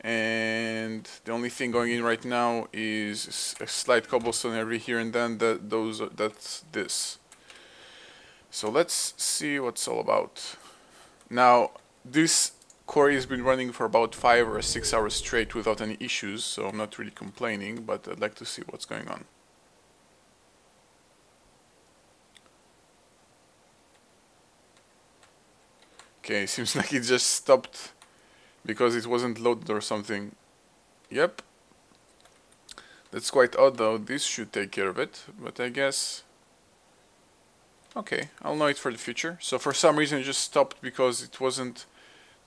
and the only thing going in right now is a slight cobblestone every here and then. That's this. So let's see what's all about. Now, this quarry has been running for about 5 or 6 hours straight without any issues, so I'm not really complaining, but I'd like to see what's going on. Okay, seems like it just stopped because it wasn't loaded or something. Yep. That's quite odd though. This should take care of it, but I guess... Okay, I'll know it for the future. So for some reason it just stopped because it wasn't...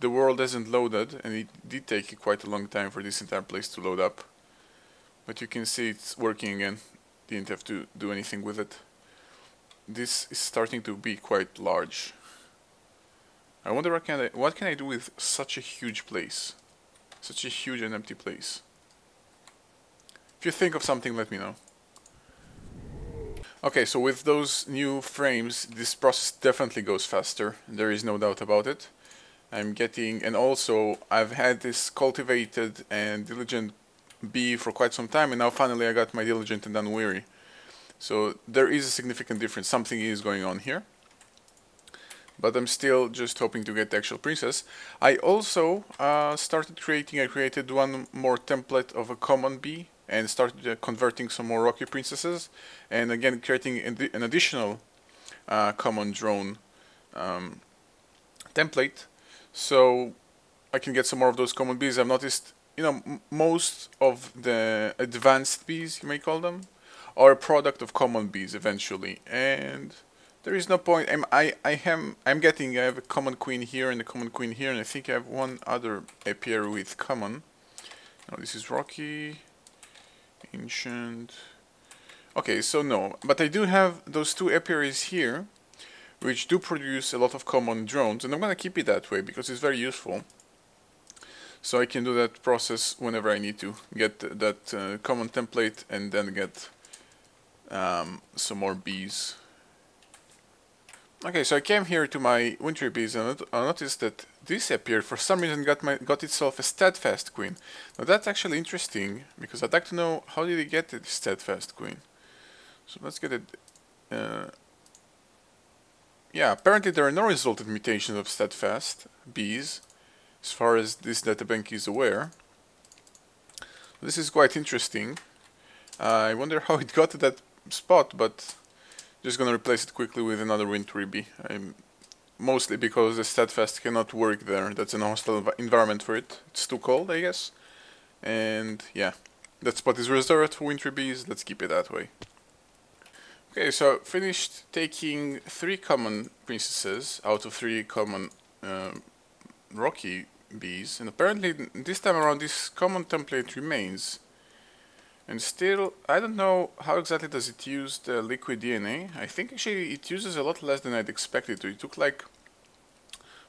The world hasn't loaded, and it did take quite a long time for this entire place to load up. But you can see it's working again. Didn't have to do anything with it. This is starting to be quite large. I wonder what can I do with such a huge place? Such a huge and empty place. If you think of something, let me know. Okay, so with those new frames, this process definitely goes faster. There is no doubt about it. I'm getting, and also I've had this cultivated and diligent bee for quite some time, and now finally I got my diligent and unweary. So there is a significant difference. Something is going on here. But I'm still just hoping to get the actual princess. I also started creating, I created one more template of a common bee and started converting some more rocky princesses, and again creating an additional common drone template, so I can get some more of those common bees. I've noticed, you know, most of the advanced bees, you may call them, are a product of common bees eventually, and there is no point. I have a common queen here and a common queen here, and I think I have one other apiary with common. No, this is rocky, ancient. Okay, so no, but I do have those two apiaries here, which do produce a lot of common drones, and I'm gonna keep it that way because it's very useful. So I can do that process whenever I need to get that common template and then get some more bees. Okay, so I came here to my wintry bees and I noticed that this apiary for some reason got itself a steadfast queen. Now that's actually interesting because I'd like to know how did it get the steadfast queen. So let's get it. Yeah, apparently there are no resultant mutations of steadfast bees as far as this databank is aware. This is quite interesting. I wonder how it got to that spot, but just gonna replace it quickly with another wintry bee. Mostly because the steadfast cannot work there. That's an hostile environment for it. It's too cold, I guess. And yeah, that spot is reserved for wintry bees. Let's keep it that way. Okay, so finished taking 3 common princesses out of 3 common rocky bees, and apparently this time around this common template remains. And still, I don't know how exactly does it use the liquid DNA. I think actually it uses a lot less than I'd expected to. It took like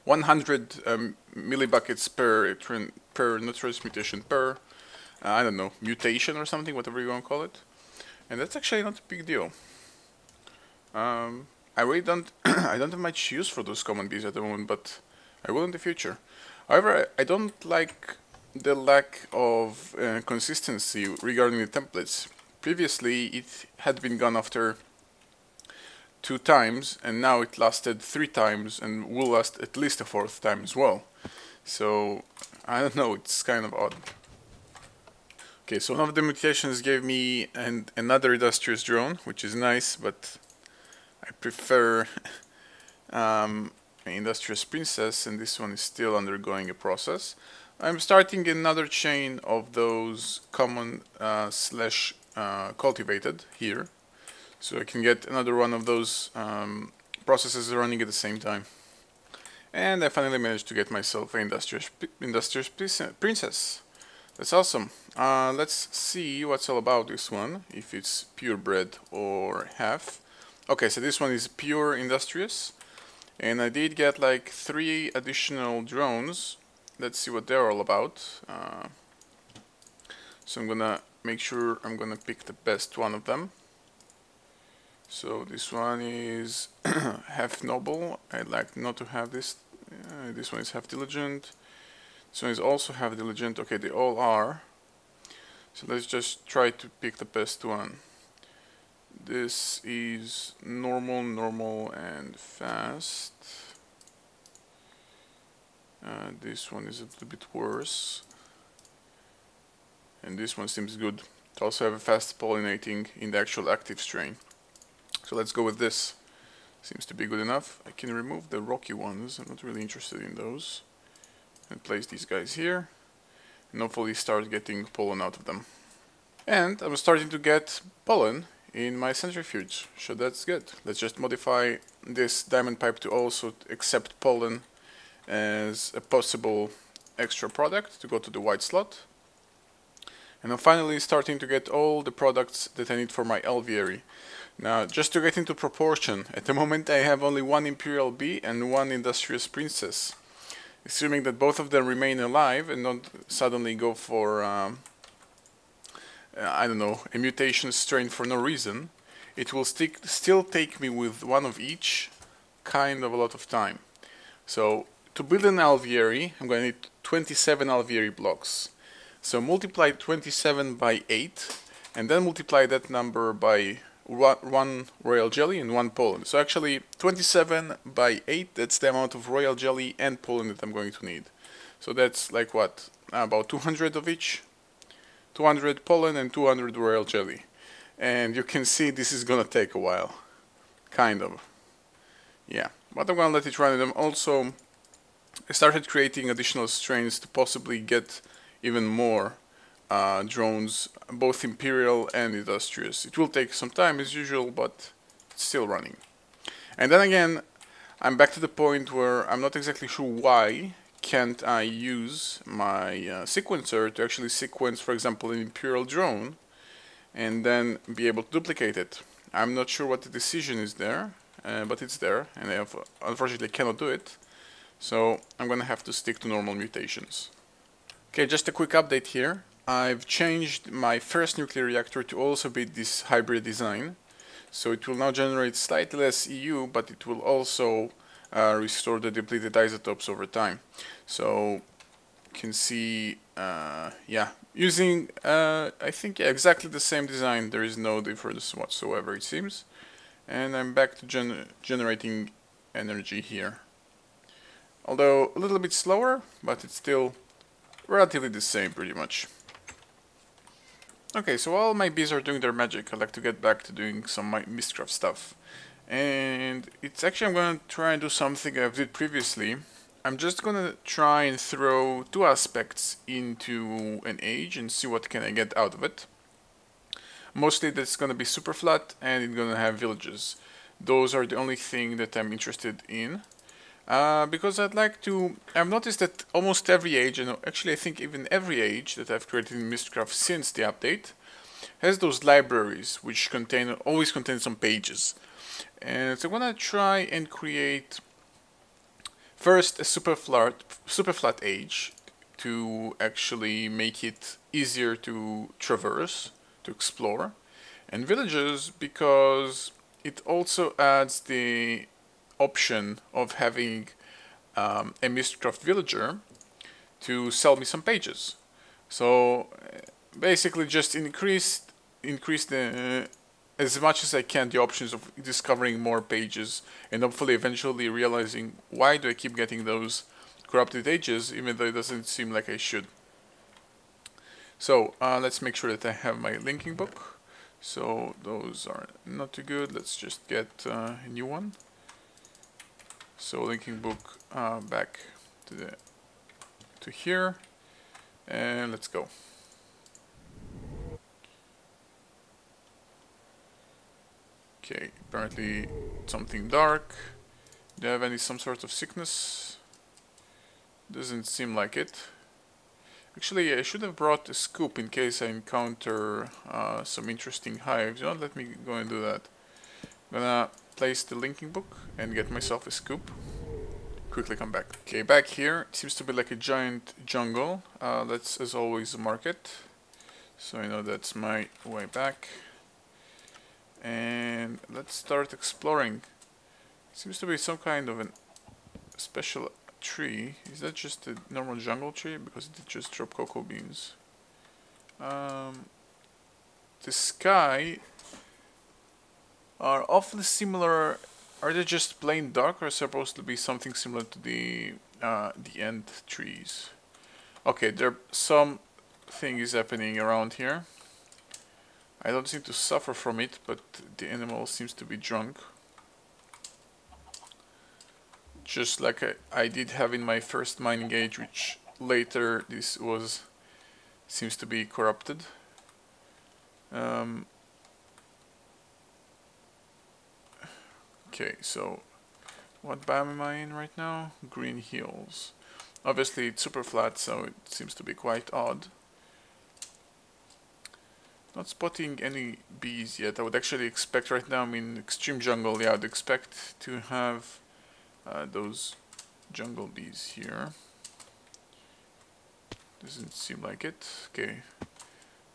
100 millibuckets per not transmutation, per, I don't know, mutation or something, whatever you want to call it. And that's actually not a big deal. I really don't, I don't have much use for those common bees at the moment, but I will in the future. However, I don't like the lack of consistency regarding the templates. Previously it had been gone after 2 times, and now it lasted 3 times and will last at least a 4th time as well. So I don't know, it's kind of odd. Okay, so one of the mutations gave me another industrious drone, which is nice, but I prefer an industrious princess, and this one is still undergoing a process. I'm starting another chain of those common slash cultivated here, so I can get another one of those processes running at the same time. And I finally managed to get myself an industrious princess. That's awesome. Let's see what's all about this one, if it's purebred or half. Okay, so this one is pure industrious, and I did get like 3 additional drones. Let's see what they're all about. So I'm gonna make sure I'm gonna pick the best one of them. So this one is half noble. I'd like not to have this. This one is half diligent. This one is also have diligent. Okay, they all are. So let's just try to pick the best one. This is normal, normal, and fast. This one is a little bit worse. And this one seems good. It also have a fast pollinating in the actual active strain. So let's go with this. Seems to be good enough. I can remove the rocky ones. I'm not really interested in those. And place these guys here. And hopefully start getting pollen out of them. And I'm starting to get pollen in my centrifuge. So that's good. Let's just modify this diamond pipe to also accept pollen as a possible extra product to go to the white slot. And I'm finally starting to get all the products that I need for my alveary. Now, just to get into proportion, at the moment I have only one Imperial Bee and one Industrious Princess. Assuming that both of them remain alive and don't suddenly go for, I don't know, a mutation strain for no reason, it will still take me with one of each kind of a lot of time. So, to build an alveary, I'm going to need 27 alveary blocks. So multiply 27 by 8, and then multiply that number by 1 royal jelly and 1 pollen. So actually 27 by 8, that's the amount of royal jelly and pollen that I'm going to need. So that's like what? About 200 of each? 200 pollen and 200 royal jelly. And you can see this is gonna take a while. Kind of. Yeah. But I'm gonna let it run. And I'm also I started creating additional strains to possibly get even more drones, both Imperial and Industrious. It will take some time as usual, but it's still running. And then again, I'm back to the point where I'm not exactly sure why can't I use my sequencer to actually sequence, for example, an Imperial drone and then be able to duplicate it. I'm not sure what the decision is there, but it's there, and I unfortunately cannot do it. So I'm gonna have to stick to normal mutations. Okay, just a quick update here. I've changed my first nuclear reactor to also be this hybrid design. So it will now generate slightly less EU, but it will also restore the depleted isotopes over time. So you can see, yeah, using, I think, yeah, exactly the same design. There is no difference whatsoever, it seems. And I'm back to generating energy here. Although a little bit slower, but it's still relatively the same, pretty much. Okay, so while my bees are doing their magic, I'd like to get back to doing some Mistcraft stuff. And it's actually, I'm gonna try and do something I've did previously. I'm just gonna try and throw 2 aspects into an age and see what can I get out of it. Mostly that's gonna be super flat and it's gonna have villages. Those are the only thing that I'm interested in. Because I've noticed that almost every age, and actually I think even every age that I've created in Mistcraft since the update, has those libraries which always contain some pages. And so I'm gonna try and create first a super flat age to actually make it easier to traverse, to explore, and villages because it also adds the option of having a Mistcraft villager to sell me some pages. So basically just increase the as much as I can the options of discovering more pages, and hopefully eventually realizing why do I keep getting those corrupted ages even though it doesn't seem like I should. So let's make sure that I have my linking book. So those are not too good. Let's just get a new one. So linking book back to here, and let's go. Okay, apparently something dark. Do you have some sort of sickness? Doesn't seem like it. Actually, I should have brought a scoop in case I encounter some interesting hives. Don't let me go and do that. I'm gonna place the linking book and get myself a scoop. Quickly come back. Okay, back here, it seems to be like a giant jungle. Let's, as always, mark it. So I know that's my way back. And let's start exploring. Seems to be some kind of a special tree. Is that just a normal jungle tree? Because it did just drop cocoa beans. The sky are awfully similar. Are they just plain dark, or supposed to be something similar to the end trees? Okay, there some thing is happening around here. I don't seem to suffer from it, but the animal seems to be drunk. Just like I did have in my first mining age, which later this seems to be corrupted. Okay, so what biome am I in right now? Green hills. Obviously it's super flat, so it seems to be quite odd. Not spotting any bees yet. I would actually expect right now I'm in extreme jungle. Yeah, I'd expect to have those jungle bees here. Doesn't seem like it. Okay.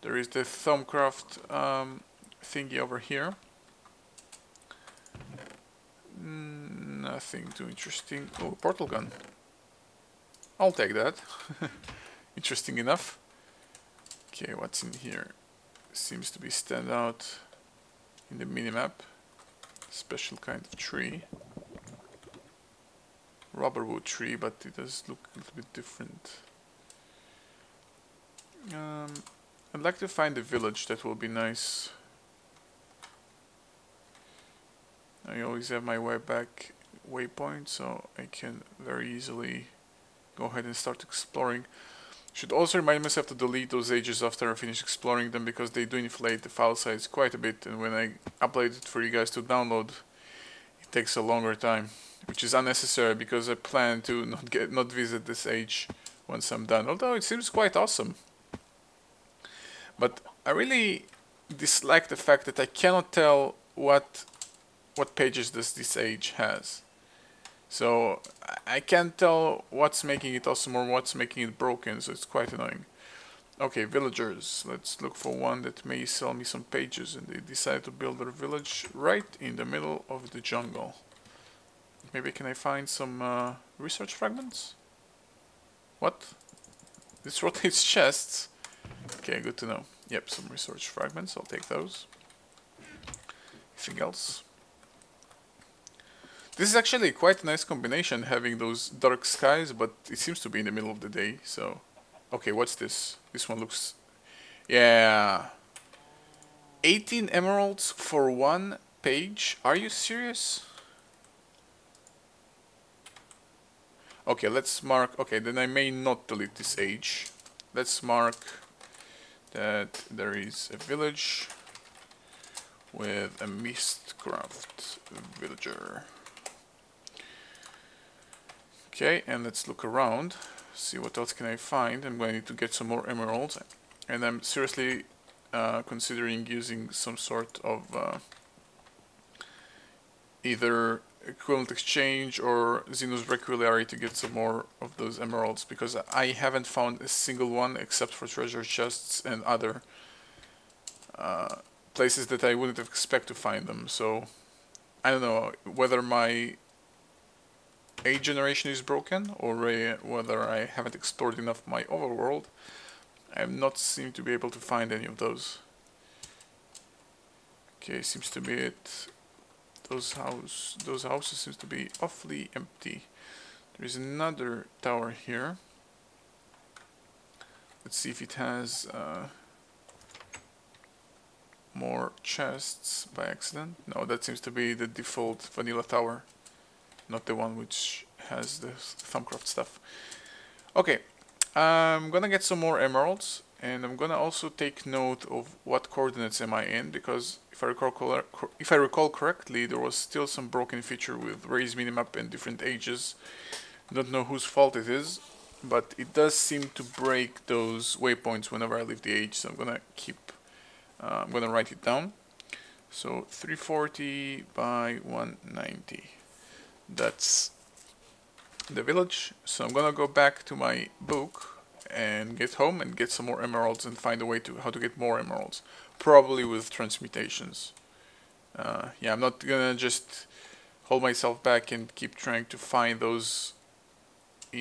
There is the Thumbcraft thingy over here. Nothing too interesting. Oh, portal gun. I'll take that. Interesting enough. Okay, what's in here? Seems to be stand out in the minimap. Special kind of tree. Rubber wood tree, but it does look a little bit different. I'd like to find a village. That will be nice. I always have my way back waypoint, so I can very easily go ahead and start exploring. Should also remind myself to delete those ages after I finish exploring them, because they do inflate the file size quite a bit, and when I upload it for you guys to download, it takes a longer time, which is unnecessary because I plan to not visit this age once I'm done. Although it seems quite awesome. But I really dislike the fact that I cannot tell what pages this age has. So I can't tell what's making it awesome or what's making it broken, so it's quite annoying. Okay, villagers. Let's look for one that may sell me some pages, and they decide to build their village right in the middle of the jungle. Maybe can I find some research fragments? What? This rotates chests? Okay, good to know. Yep, some research fragments, I'll take those. Anything else? This is actually quite a nice combination, having those dark skies, but it seems to be in the middle of the day, so... Okay, what's this? This one looks... Yeah... 18 emeralds for one page? Are you serious? Okay, let's mark... Okay, then I may not delete this age. Let's mark that there is a village with a Mistcraft villager. Okay, and let's look around, see what else can I find. I'm going to need to get some more emeralds, and I'm seriously considering using some sort of either equivalent exchange or Xenos Requiliary to get some more of those emeralds, because I haven't found a single one except for treasure chests and other places that I wouldn't have expected to find them. So I don't know whether my age generation is broken or whether I haven't explored enough my overworld. I have not seemed to be able to find any of those. Okay, seems to be it. Those houses seems to be awfully empty. There is another tower here. Let's see if it has more chests by accident. No, that seems to be the default vanilla tower, not the one which has the Thumbcraft stuff. Okay, I'm gonna get some more emeralds, and I'm gonna also take note of what coordinates am I in, because if I recall correctly, there was still some broken feature with raise minimap and different ages. Don't know whose fault it is, but it does seem to break those waypoints whenever I leave the age, so I'm gonna write it down. So 340 by 190. That's the village. So I'm gonna go back to my book and get home and get some more emeralds and find a way to how to get more emeralds, probably with transmutations. Yeah, I'm not gonna just hold myself back and keep trying to find those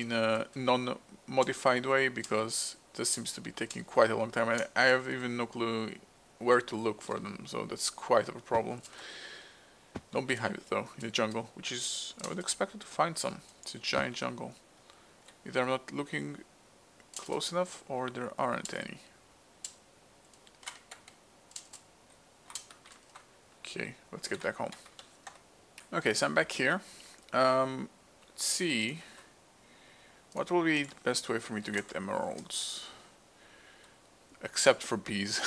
in a non-modified way, because this seems to be taking quite a long time, and I have even no clue where to look for them, so that's quite of a problem. Don't beehive though in the jungle, which is, I would expect to find some. It's a giant jungle. Either I'm not looking close enough or there aren't any. Okay, let's get back home. Okay, so I'm back here. Let's see. What will be the best way for me to get emeralds? Except for bees.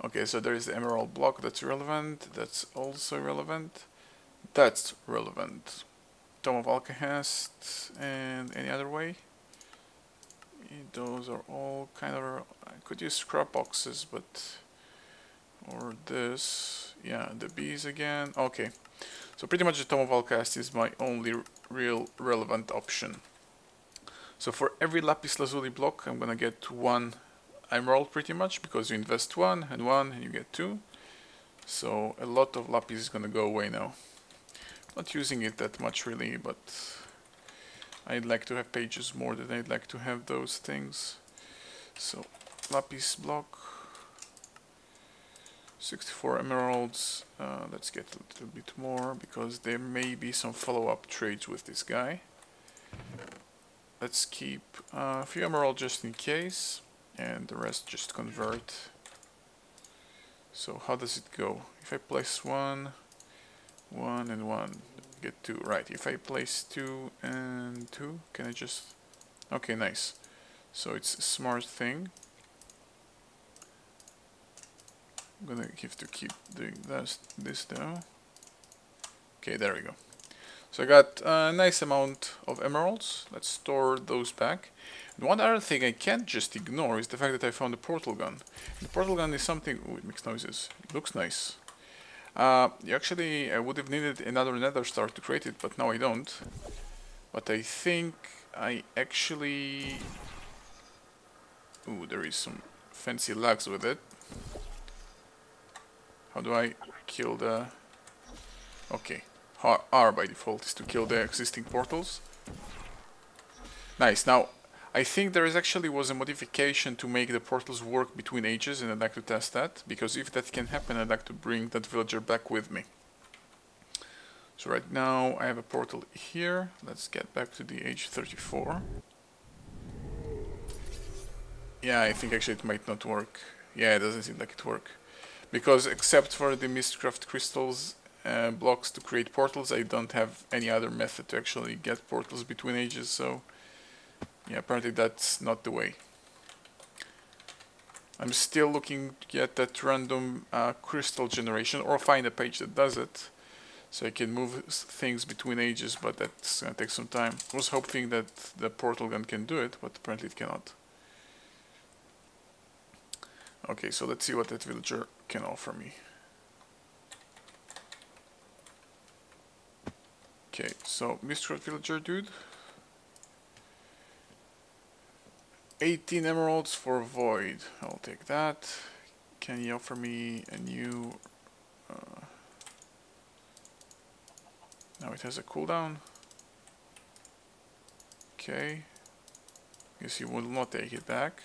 Okay, so there is the emerald block, that's relevant. That's also relevant. That's relevant. Tome of Alchemist, and any other way? Those are all kind of... I could use scrap boxes, but... Or this... Yeah, the bees again. Okay. So pretty much the Tome of Alchemist is my only real relevant option. So for every lapis lazuli block, I'm gonna get 1 emerald pretty much, because you invest 1 and you get 2. So a lot of lapis is gonna go away now. Not using it that much really, but I'd like to have pages more than I'd like to have those things. So lapis block, 64 emeralds. Let's get a little bit more, because there may be some follow-up trades with this guy. Let's keep a few emeralds just in case, and the rest just convert. So how does it go? If I place 1, 1 and 1, get 2. Right, if I place 2 and 2, can I just... Okay, nice. So it's a smart thing. I'm gonna have to keep doing this though. Okay, there we go. So I got a nice amount of emeralds. Let's store those back. And one other thing I can't just ignore is the fact that I found a portal gun. The portal gun is something... Ooh, it makes noises. It looks nice. Actually, I would have needed another nether star to create it, but now I don't. But I think I actually... Ooh, there is some fancy lags with it. How do I kill the... Okay. R by default is to kill the existing portals. Nice. Now, I think there is actually was a modification to make the portals work between ages, and I'd like to test that, because if that can happen, I'd like to bring that villager back with me. So right now I have a portal here. Let's get back to the age 34. Yeah, I think actually it might not work. Yeah, it doesn't seem like it work. Because except for the Mistcraft crystals blocks to create portals, I don't have any other method to actually get portals between ages, so yeah, apparently that's not the way. I'm still looking to get that random crystal generation, or find a page that does it, so I can move things between ages, but that's gonna take some time. I was hoping that the portal gun can do it, but apparently it cannot. Okay, so let's see what that villager can offer me. Okay, so Mistcraft villager dude. 18 emeralds for void. I'll take that. Can you offer me a new... now it has a cooldown. Okay. Guess you will not take it back.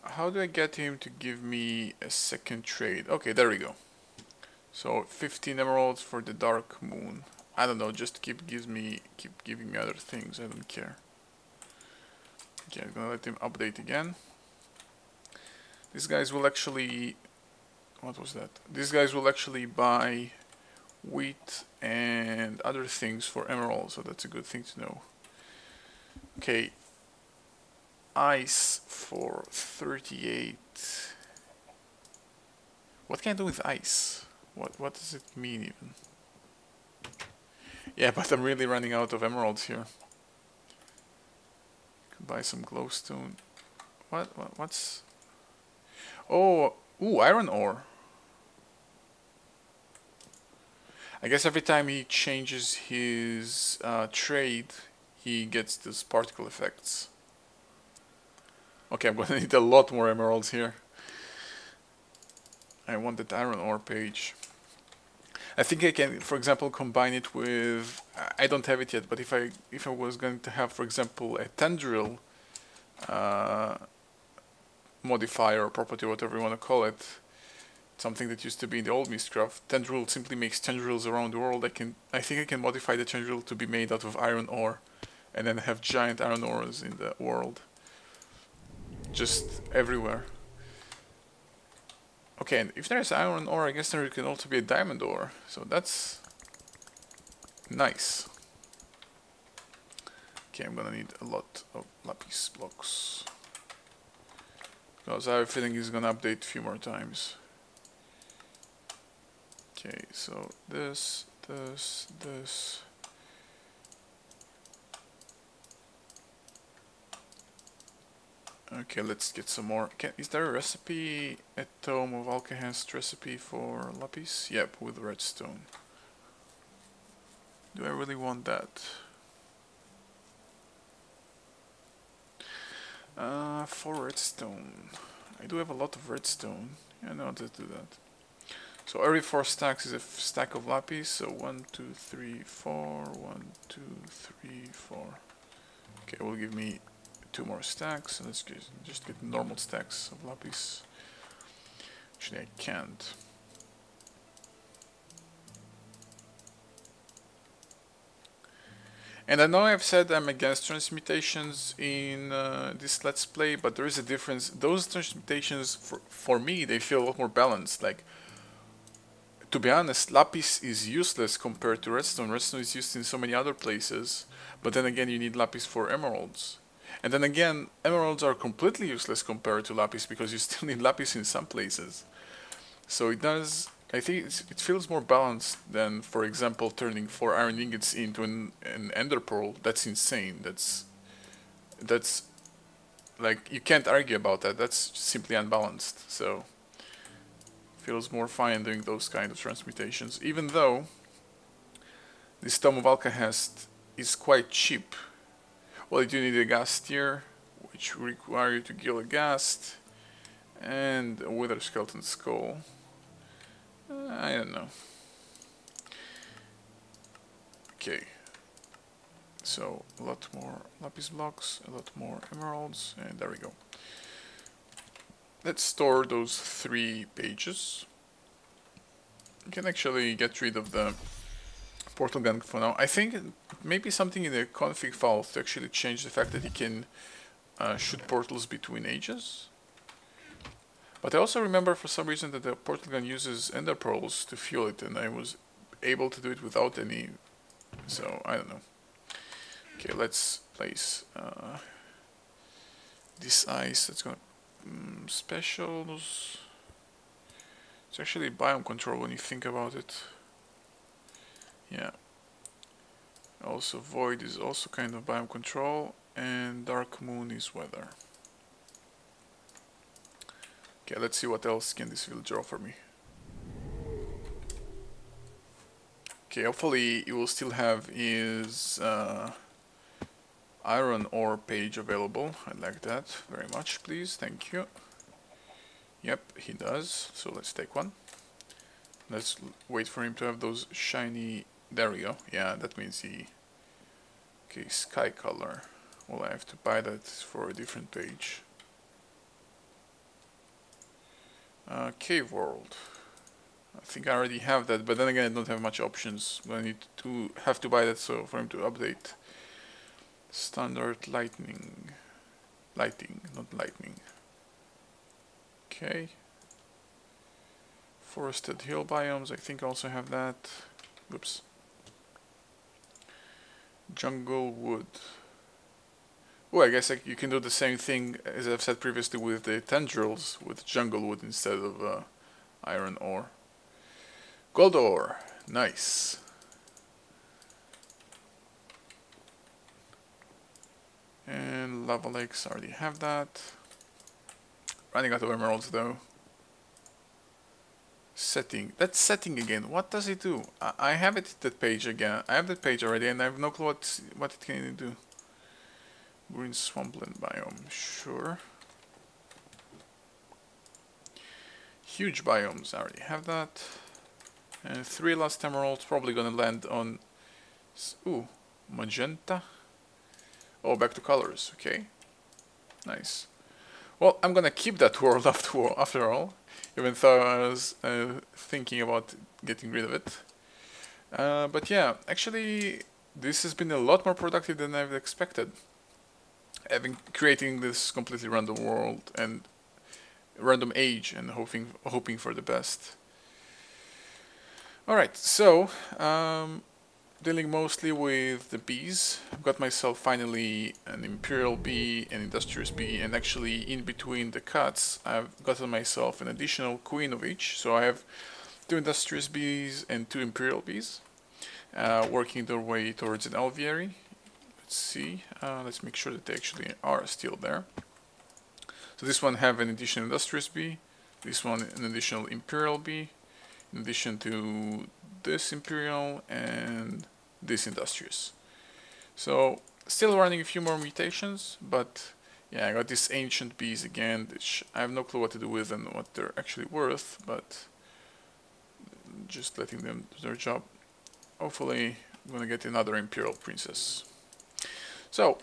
How do I get him to give me a second trade? Okay, there we go. So 15 emeralds for the dark moon. I don't know, just keep giving me other things, I don't care. Okay, I'm gonna let him update again. These guys will actually... What was that? These guys will actually buy wheat and other things for emeralds, so that's a good thing to know. Okay. Ice for 38. What can I do with ice? What does it mean even? Yeah, but I'm really running out of emeralds here. Could buy some glowstone. What's... Oh, ooh, iron ore. I guess every time he changes his trade, he gets these particle effects. Okay, I'm gonna need a lot more emeralds here. I want that iron ore page. I think I can, for example, combine it with, I don't have it yet, but if I was going to have, for example, a tendril modifier or property, whatever you want to call it, something that used to be in the old Mistcraft, tendril simply makes tendrils around the world. I think I can modify the tendril to be made out of iron ore, and then have giant iron ores in the world, just everywhere. Okay, and if there's iron ore, I guess there can also be a diamond ore, so that's nice. Okay, I'm gonna need a lot of lapis blocks, because I have a feeling he's gonna update a few more times. Okay, so this. Okay, let's get some more. Is there a recipe, a tome of alchemist recipe for lapis? Yep, with redstone. Do I really want that? For redstone. I do have a lot of redstone. Yeah, no, let's do that. So every 4 stacks is a stack of lapis. So 1, 2, 3, 4. 1, 2, 3, 4. Okay, will give me 2 more stacks. Let's just get normal stacks of lapis. Actually, I can't. And I know I've said I'm against transmutations in this Let's Play, but there is a difference. Those transmutations, for me, they feel a lot more balanced. Like, to be honest, lapis is useless compared to redstone. Redstone is used in so many other places, but then again, you need lapis for emeralds. And then again, emeralds are completely useless compared to lapis because you still need lapis in some places. So it does. I think it feels more balanced than, for example, turning 4 iron ingots into an ender pearl. That's insane. That's like, you can't argue about that. That's simply unbalanced. So feels more fine doing those kind of transmutations, even though this Tome of Alcahest is quite cheap. Well, you do need a ghast tier, which require you to kill a ghast, and a wither skeleton skull. I don't know. Okay, so a lot more lapis blocks, a lot more emeralds, and there we go. Let's store those 3 pages. You can actually get rid of the portal gun for now. I think maybe something in the config file to actually change the fact that you can shoot portals between ages. But I also remember for some reason that the portal gun uses ender pearls to fuel it, and I was able to do it without any, so I don't know. Okay, let's place this ice. That's gonna specials. It's actually biome control when you think about it. Yeah. Also void is also kind of biome control, and dark moon is weather. Okay, let's see what else can this villager offer me. Okay, hopefully it will still have his iron ore page available. I'd like that very much, please. Thank you. Yep, he does. So let's take one. Let's wait for him to have those shiny... There we go. Yeah, that means he... Okay, sky color. Well, I have to buy that for a different page. Cave world. I think I already have that, but then again I don't have much options. I need to have to buy that so for him to update. Standard lighting, not lightning. Okay. Forested hill biomes, I think I also have that. Oops. Jungle wood. Oh, I guess you can do the same thing as I've said previously with the tendrils, with jungle wood instead of iron ore. Gold ore, nice. And lava lakes, already have that. Running out of emeralds though. Setting, that's setting again. What does it do? I have it that page again. I have that page already, and I have no clue what it can do. Green swampland biome, sure. Huge biomes, I already have that. And 3 last emeralds, probably gonna land on... Ooh, magenta. Oh, back to colors, okay. Nice. Well, I'm gonna keep that world after all, even though I was thinking about getting rid of it. But yeah, actually, this has been a lot more productive than I've expected. Creating this completely random world and random age and hoping for the best. Alright, so dealing mostly with the bees. I've got myself finally an Imperial bee, an Industrious bee, and actually in between the cuts I've gotten myself an additional queen of each. So I have 2 Industrious bees and 2 Imperial bees working their way towards an aviary. Let's see, let's make sure that they actually are still there. So this one have an additional Industrious bee, this one an additional Imperial bee, in addition to this Imperial and this Industrious. So still running a few more mutations, but yeah, I got these ancient bees again, which I have no clue what to do with and what they're actually worth, but just letting them do their job. Hopefully I'm gonna get another Imperial Princess. So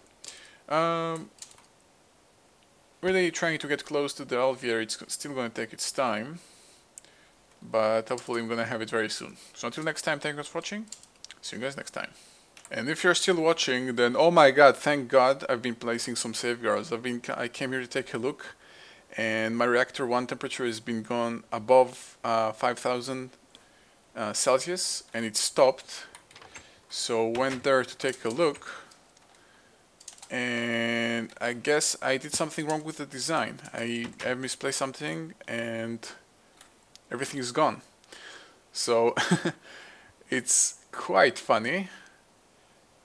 really trying to get close to the aviary. It's still gonna take its time, but hopefully I'm gonna have it very soon. So until next time, thank you guys for watching. See you guys next time. And if you're still watching, then oh my god, thank god I've been placing some safeguards. I came here to take a look, and my reactor 1 temperature has been gone above 5000 Celsius, and it stopped. So went there to take a look, and I guess I did something wrong with the design. I misplaced something, and everything is gone. So it's quite funny,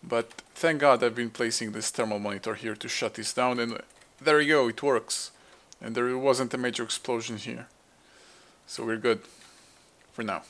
but thank god I've been placing this thermal monitor here to shut this down, and there you go, it works. And there wasn't a major explosion here. So we're good for now.